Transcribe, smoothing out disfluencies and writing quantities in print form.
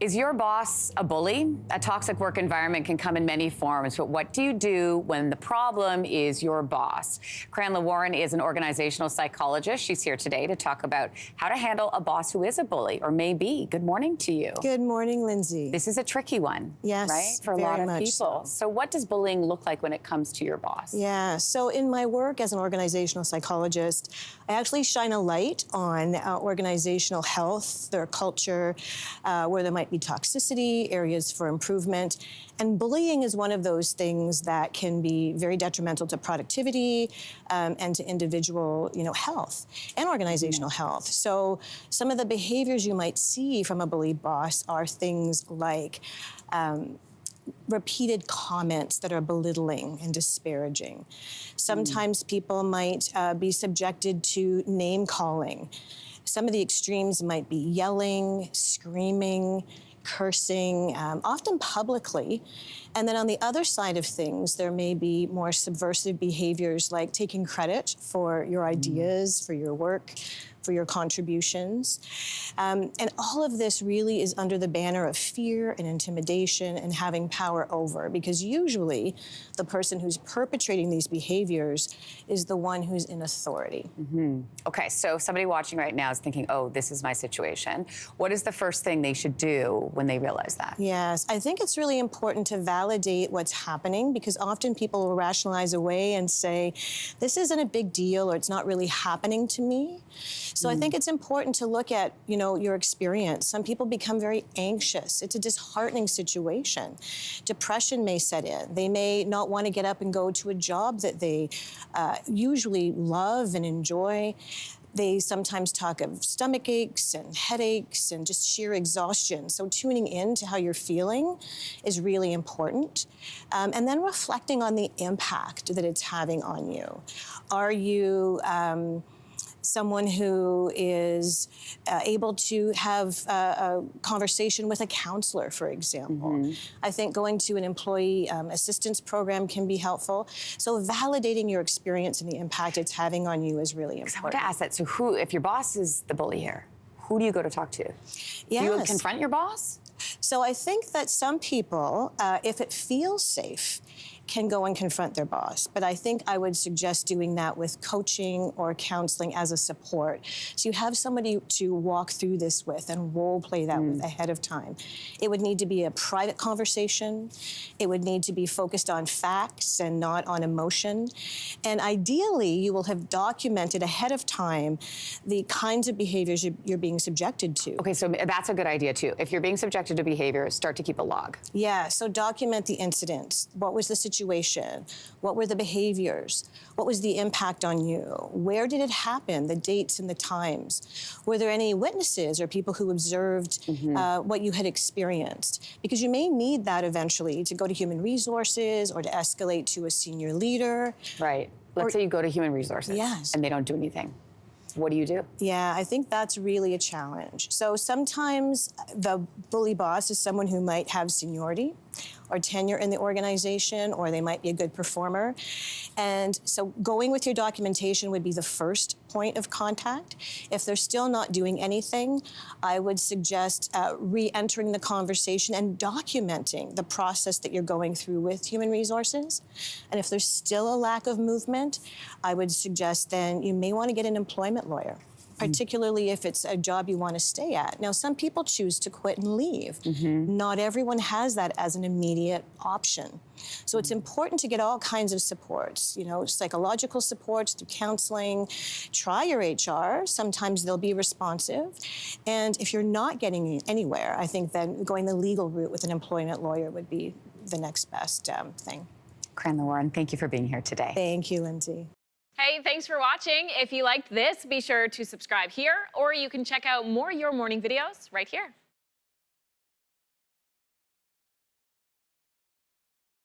Is your boss a bully? A toxic work environment can come in many forms, but what do you do when the problem is your boss? Cranla Warren is an organizational psychologist. She's here today to talk about how to handle a boss who is a bully or may be. Good morning to you. Good morning, Lindsey. This is a tricky one, yes, right? For a lot of people. So what does bullying look like when it comes to your boss? Yeah, so in my work as an organizational psychologist, I actually shine a light on organizational health, their culture, where there might be toxicity, areas for improvement. And bullying is one of those things that can be very detrimental to productivity and to individual, health and organizational health. So some of the behaviors you might see from a bullied boss are things like repeated comments that are belittling and disparaging. Sometimes people might be subjected to name calling. Some of the extremes might be yelling, screaming, cursing, often publicly. And then on the other side of things, there may be more subversive behaviors like taking credit for your ideas, for your work, for your contributions. And all of this really is under the banner of fear and intimidation and having power over, because usually the person who's perpetrating these behaviors is the one who's in authority. Okay, so somebody watching right now is thinking, oh, this is my situation. What is the first thing they should do when they realize that? Yes, I think it's really important to validate what's happening, because often people will rationalize away and say, this isn't a big deal, or it's not really happening to me. So I think it's important to look at, your experience. Some people become very anxious. It's a disheartening situation. Depression may set in. They may not want to get up and go to a job that they usually love and enjoy. They sometimes talk of stomach aches and headaches and just sheer exhaustion. So tuning in to how you're feeling is really important. And then reflecting on the impact that it's having on you. Are you someone who is able to have a conversation with a counselor, for example? I think going to an employee assistance program can be helpful. So validating your experience and the impact it's having on you is really important. I want to ask that. So if your boss is the bully here, who do you go to talk to? Yes. Do you confront your boss? So I think that some people, if it feels safe, can go and confront their boss. But I think I would suggest doing that with coaching or counseling as a support. So you have somebody to walk through this with and role play that with ahead of time. It would need to be a private conversation. It would need to be focused on facts and not on emotion. And ideally, you will have documented ahead of time the kinds of behaviors you're being subjected to. Okay, so that's a good idea too. If you're being subjected to behavior, start to keep a log. Yeah, so document the incident. What was the situation? What were the behaviors? What was the impact on you? Where did it happen? The dates and the times. Were there any witnesses or people who observed what you had experienced? Because you may need that eventually to go to human resources or to escalate to a senior leader. Right. Let's say you go to human resources and they don't do anything. What do you do? Yeah, I think that's really a challenge. So sometimes the bully boss is someone who might have seniority or tenure in the organization, or they might be a good performer. And so going with your documentation would be the first point of contact. If they're still not doing anything, I would suggest re-entering the conversation and documenting the process that you're going through with human resources. And if there's still a lack of movement, I would suggest then you may want to get an employment lawyer, particularly if it's a job you want to stay at. Now, some people choose to quit and leave. Not everyone has that as an immediate option. So it's important to get all kinds of supports, psychological supports through counseling. Try your HR. Sometimes they'll be responsive. And if you're not getting anywhere, I think then going the legal route with an employment lawyer would be the next best thing. Cranla Warren, thank you for being here today. Thank you, Lindsey. Hey, thanks for watching. If you liked this, be sure to subscribe here, or you can check out more Your Morning videos right here.